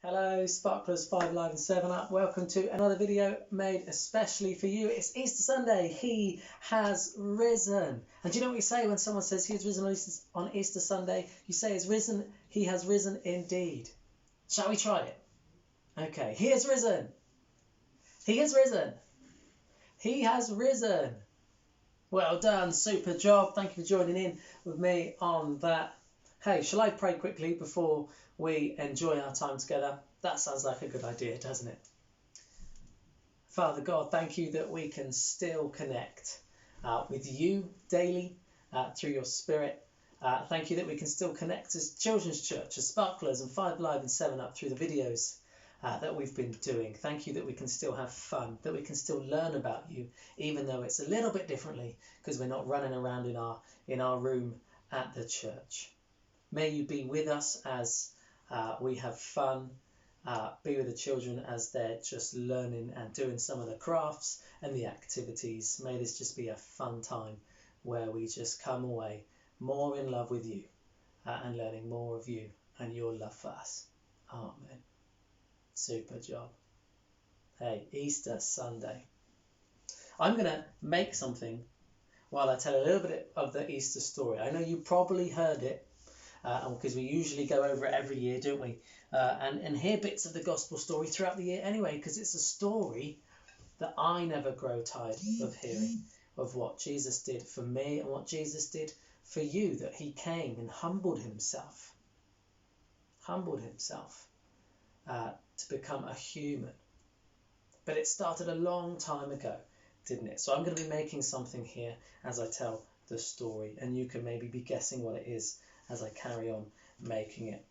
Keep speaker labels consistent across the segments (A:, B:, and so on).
A: Hello, Sparklers 5 Live and 7 Up. Welcome to another video made especially for you. It's Easter Sunday. He has risen. And do you know what you say when someone says he has risen on Easter Sunday? You say he's risen. He has risen indeed. Shall we try it? Okay. He has risen. He has risen. He has risen. Well done. Super job. Thank you for joining in with me on that. Hey, shall I pray quickly before we enjoy our time together? That sounds like a good idea, doesn't it? Father God, thank you that we can still connect with you daily through your Spirit. Thank you that we can still connect as Children's Church, as Sparklers and 5 Live and 7 Up through the videos that we've been doing. Thank you that we can still have fun, that we can still learn about you, even though it's a little bit differently because we're not running around in our room at the church. May you be with us as we have fun, be with the children as they're just learning and doing some of the crafts and the activities. May this just be a fun time where we just come away more in love with you and learning more of you and your love for us. Amen. Super job. Hey, Easter Sunday. I'm going to make something while I tell a little bit of the Easter story. I know you probably heard it, because we usually go over it every year, don't we? And hear bits of the gospel story throughout the year anyway, because it's a story that I never grow tired of hearing, of what Jesus did for me and what Jesus did for you, that he came and humbled himself to become a human. But it started a long time ago, didn't it? So I'm going to be making something here as I tell the story, and you can maybe be guessing what it is as I carry on making it.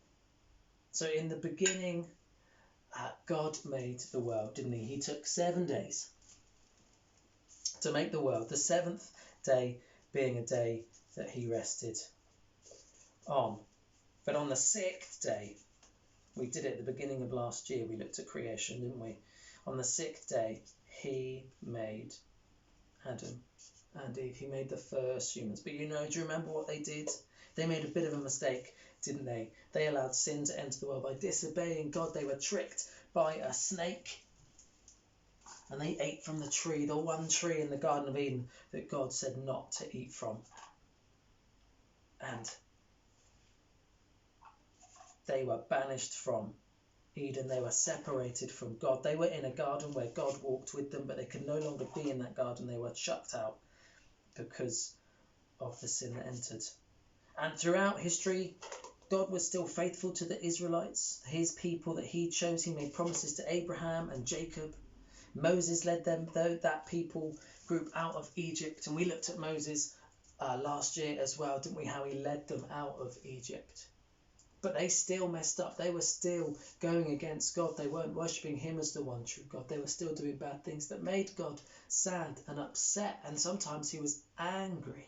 A: So in the beginning, God made the world, didn't he? He took 7 days to make the world, the seventh day being a day that he rested on. But on the sixth day, we did it at the beginning of last year, we looked at creation, didn't we? On the sixth day, he made Adam and Eve. He made the first humans. But do you remember what they did? They made a bit of a mistake, didn't they? They allowed sin to enter the world by disobeying God. They were tricked by a snake. And they ate from the tree, the one tree in the Garden of Eden that God said not to eat from. And they were banished from Eden. They were separated from God. They were in a garden where God walked with them, but they could no longer be in that garden. They were chucked out because of the sin that entered. And throughout history, God was still faithful to the Israelites, his people that he chose. He made promises to Abraham and Jacob. Moses led them, that people group, out of Egypt. And we looked at Moses last year as well, didn't we? How he led them out of Egypt. But they still messed up. They were still going against God. They weren't worshipping him as the one true God. They were still doing bad things that made God sad and upset. And sometimes he was angry.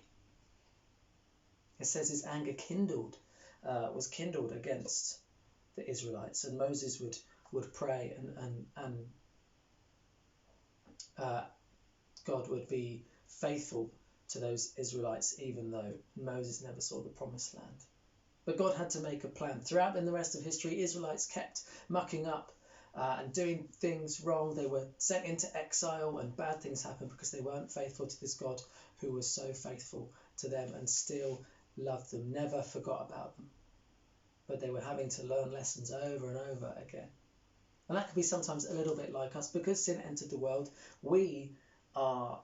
A: It says his anger was kindled against the Israelites, and Moses would pray, and God would be faithful to those Israelites, even though Moses never saw the promised land. But God had to make a plan. Throughout in the rest of history, Israelites kept mucking up and doing things wrong. They were sent into exile, and bad things happened because they weren't faithful to this God who was so faithful to them and still loved them, never forgot about them. But they were having to learn lessons over and over again. And that could be sometimes a little bit like us. Because sin entered the world, we are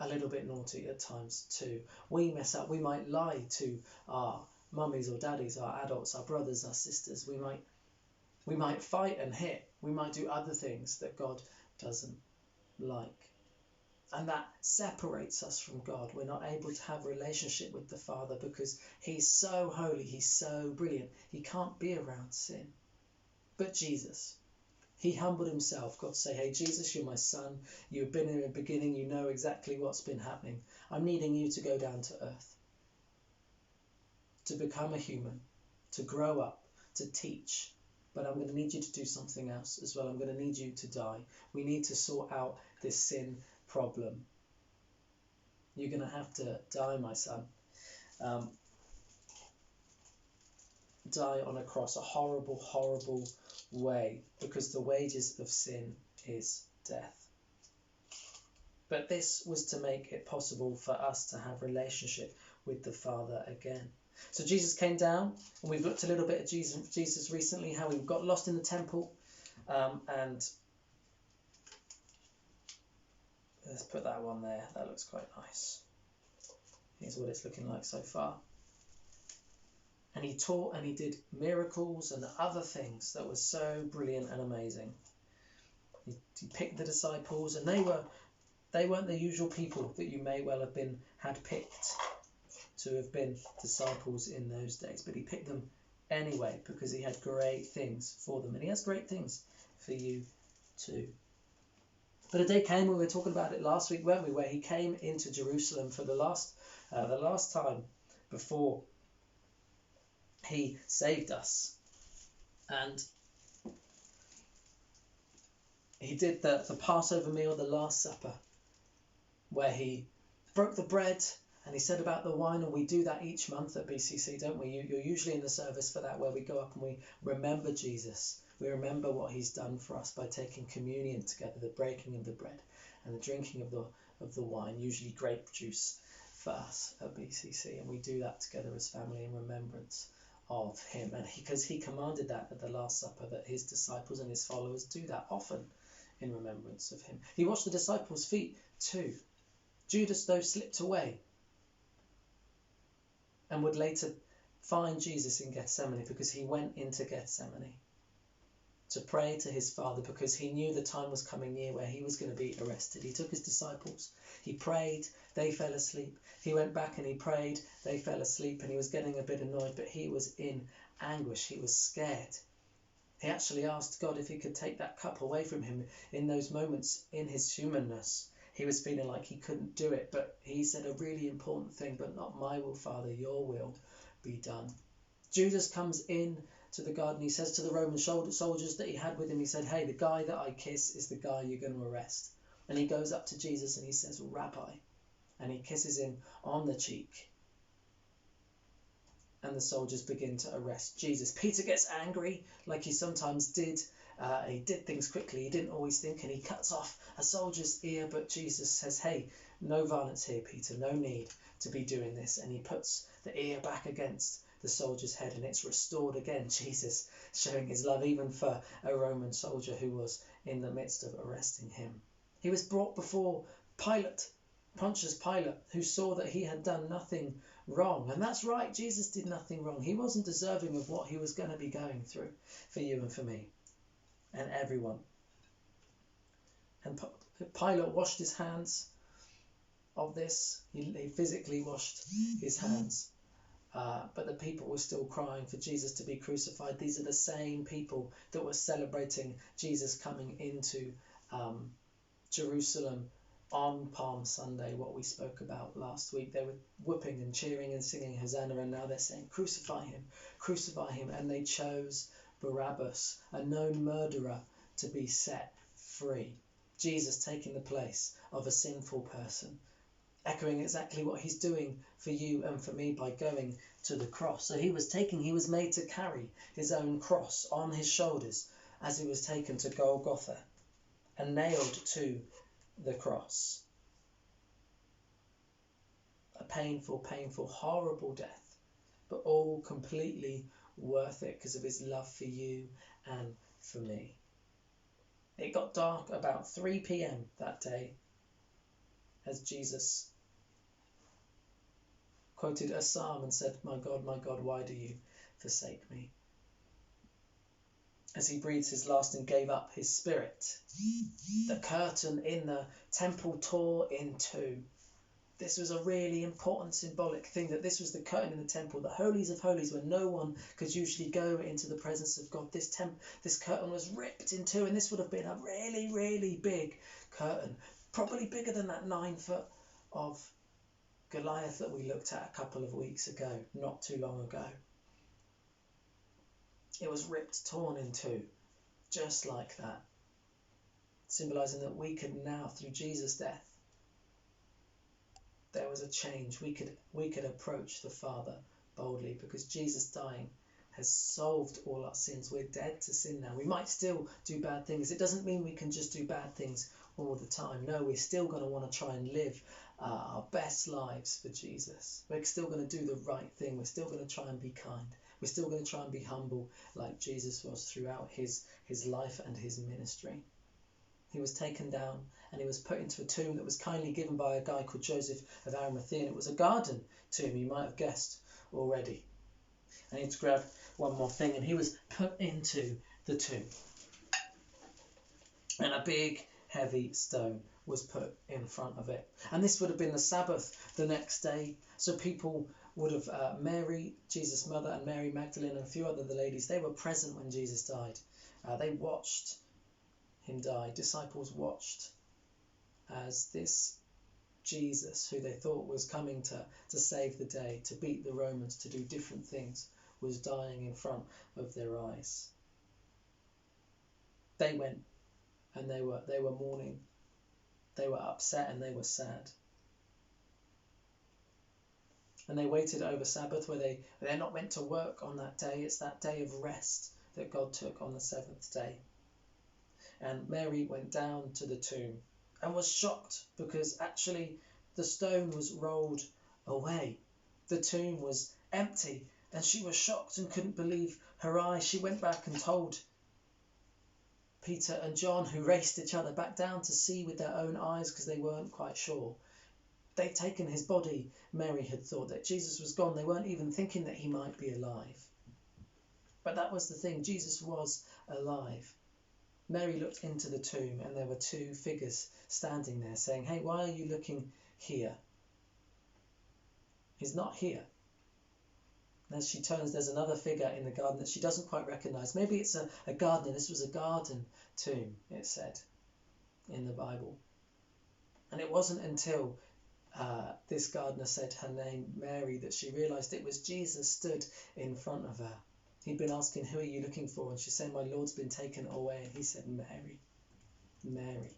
A: a little bit naughty at times too. We mess up. We might lie to our mummies or daddies, our adults, our brothers, our sisters. We might fight and hit. We might do other things that God doesn't like. And that separates us from God. We're not able to have a relationship with the Father because he's so holy, he's so brilliant. He can't be around sin. But Jesus, he humbled himself. God say, hey, Jesus, you're my son. You've been in the beginning. You know exactly what's been happening. I'm needing you to go down to earth, to become a human, to grow up, to teach. But I'm going to need you to do something else as well. I'm going to need you to die. We need to sort out this sin problem. You're going to have to die, my son. die on a cross, a horrible, horrible way, because the wages of sin is death. But this was to make it possible for us to have relationship with the Father again. So Jesus came down, and we've looked a little bit at Jesus recently, how he got lost in the temple, and let's put that one there. That looks quite nice. Here's what it's looking like so far. And he taught and he did miracles and other things that was so brilliant and amazing. He picked the disciples, and they weren't the usual people that you may well have had picked to have been disciples in those days. But he picked them anyway because he had great things for them. And he has great things for you too. But a day came, we were talking about it last week, weren't we, where he came into Jerusalem for the last time before he saved us. And he did the Passover meal, the Last Supper, where he broke the bread and he said about the wine, and we do that each month at BCC, don't we? You're usually in the service for that, where we go up and we remember Jesus. We remember what he's done for us by taking communion together, the breaking of the bread and the drinking of the wine, usually grape juice for us at BCC. And we do that together as family in remembrance of him. And because he commanded that at the Last Supper, that his disciples and his followers do that often in remembrance of him. He washed the disciples' feet too. Judas, though, slipped away and would later find Jesus in Gethsemane, because he went into Gethsemane to pray to his Father, because he knew the time was coming near where he was going to be arrested. He took his disciples, he prayed, they fell asleep. He went back and he prayed, they fell asleep, and he was getting a bit annoyed, but he was in anguish, he was scared. He actually asked God if he could take that cup away from him in those moments. In his humanness, he was feeling like he couldn't do it, but he said a really important thing: but not my will, Father, your will be done. Judas comes in to the garden. He says to the Roman soldiers that he had with him, he said, hey, the guy that I kiss is the guy you're going to arrest. And he goes up to Jesus and he says, Rabbi, and he kisses him on the cheek. And the soldiers begin to arrest Jesus. Peter gets angry, like he sometimes did. He did things quickly. He didn't always think, and he cuts off a soldier's ear. But Jesus says, hey, no violence here, Peter. No need to be doing this. And he puts the ear back against the soldier's head, and it's restored again. Jesus showing his love even for a Roman soldier who was in the midst of arresting him. He was brought before Pilate, Pontius Pilate, who saw that he had done nothing wrong. And that's right, Jesus did nothing wrong. He wasn't deserving of what he was going to be going through for you and for me and everyone. And Pilate washed his hands of this. He physically washed his hands. But the people were still crying for Jesus to be crucified. These are the same people that were celebrating Jesus coming into Jerusalem on Palm Sunday, what we spoke about last week. They were whooping and cheering and singing Hosanna, and now they're saying, crucify him, crucify him. And they chose Barabbas, a known murderer, to be set free. Jesus taking the place of a sinful person, echoing exactly what he's doing for you and for me by going to the cross. So he was made to carry his own cross on his shoulders as he was taken to Golgotha and nailed to the cross. A painful, painful, horrible death, but all completely worth it because of his love for you and for me. It got dark about 3 p.m. that day as Jesus quoted a psalm and said, my God, why do you forsake me? As he breathed his last and gave up his spirit, the curtain in the temple tore in two. This was a really important symbolic thing, that this was the curtain in the temple, the holies of holies, where no one could usually go into the presence of God. This curtain was ripped in two, and this would have been a really, really big curtain, probably bigger than that 9 foot of Goliath that we looked at a couple of weeks ago, not too long ago. It was ripped, torn in two, just like that, symbolizing that we could now, through Jesus' death, there was a change. We could approach the Father boldly, because Jesus dying has solved all our sins. We're dead to sin now. We might still do bad things. It doesn't mean we can just do bad things all the time. No, we're still going to want to try and live our best lives for Jesus. We're still going to do the right thing. We're still going to try and be kind. We're still going to try and be humble like Jesus was throughout his life and his ministry. He was taken down and he was put into a tomb that was kindly given by a guy called Joseph of Arimathea. And it was a garden tomb, you might have guessed already. I need to grab one more thing. And he was put into the tomb. And a big, heavy stone was put in front of it. And this would have been the Sabbath the next day. So people would have, Mary, Jesus' mother, and Mary Magdalene and a few other ladies, they were present when Jesus died. They watched him die. Disciples watched as this Jesus, who they thought was coming to save the day, to beat the Romans, to do different things, was dying in front of their eyes. They went and they were mourning. They were upset and they were sad. And they waited over Sabbath, where they're not meant to work on that day. It's that day of rest that God took on the seventh day. And Mary went down to the tomb and was shocked because actually the stone was rolled away. The tomb was empty and she was shocked and couldn't believe her eyes. She went back and told Peter and John, who raced each other back down to see with their own eyes because they weren't quite sure. They'd taken his body. Mary had thought that Jesus was gone. They weren't even thinking that he might be alive. But that was the thing. Jesus was alive. Mary looked into the tomb and there were two figures standing there saying, "Hey, why are you looking here? He's not here." And as she turns, there's another figure in the garden that she doesn't quite recognize. Maybe it's a gardener. This was a garden tomb, it said in the Bible. And it wasn't until this gardener said her name, Mary, that she realized it was Jesus stood in front of her. He'd been asking, "Who are you looking for?" And she said, "My Lord's been taken away." And he said, "Mary, Mary."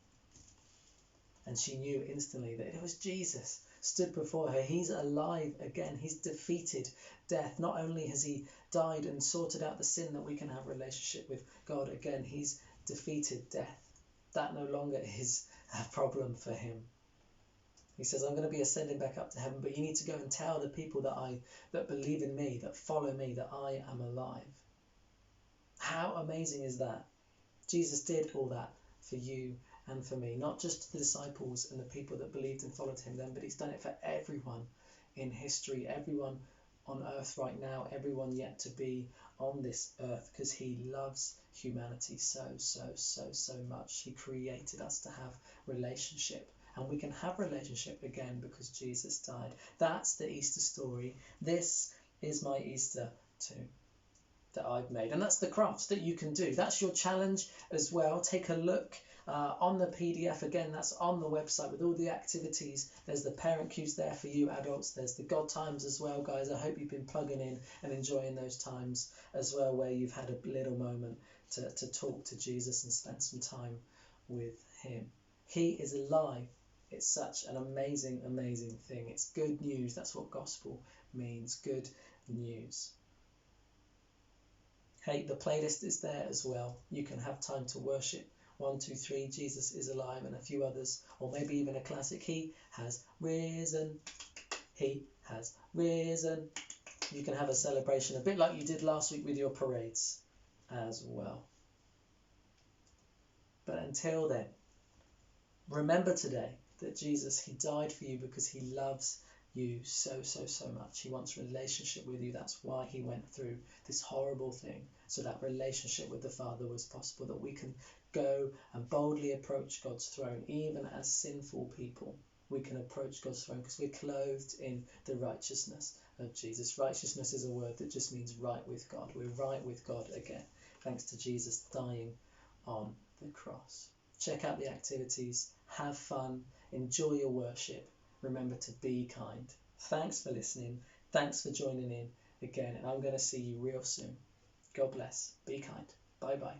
A: And she knew instantly that it was Jesus stood before her. He's alive again. He's defeated death. Not only has he died and sorted out the sin that we can have a relationship with God again, he's defeated death. That no longer is a problem for him. He says, "I'm going to be ascending back up to heaven, but you need to go and tell the people that believe in me, that follow me, that I am alive." How amazing is that? Jesus did all that for you and for me, not just the disciples and the people that believed and followed him then, but he's done it for everyone in history, everyone on earth right now, everyone yet to be on this earth, because he loves humanity so much. He created us to have relationship. And we can have relationship again because Jesus died. That's the Easter story. This is my Easter too that I've made. And that's the crafts that you can do. That's your challenge as well. Take a look on the PDF. Again, that's on the website with all the activities. There's the parent cues there for you adults. There's the God times as well, guys. I hope you've been plugging in and enjoying those times as well, where you've had a little moment to talk to Jesus and spend some time with him. He is alive. It's such an amazing, amazing thing. It's good news. That's what gospel means. Good news. Hey, the playlist is there as well. You can have time to worship. 1, 2, 3, Jesus is alive, and a few others, or maybe even a classic. He has risen. He has risen. You can have a celebration, a bit like you did last week with your parades as well. But until then, remember today that Jesus, he died for you because he loves you so much. He wants a relationship with you. That's why he went through this horrible thing, so that relationship with the Father was possible, that we can go and boldly approach God's throne. Even as sinful people, we can approach God's throne because we're clothed in the righteousness of Jesus. Righteousness is a word that just means right with God. We're right with God again, thanks to Jesus dying on the cross. Check out the activities, have fun, enjoy your worship. Remember to be kind. Thanks for listening. Thanks for joining in again. And I'm going to see you real soon. God bless. Be kind. Bye bye.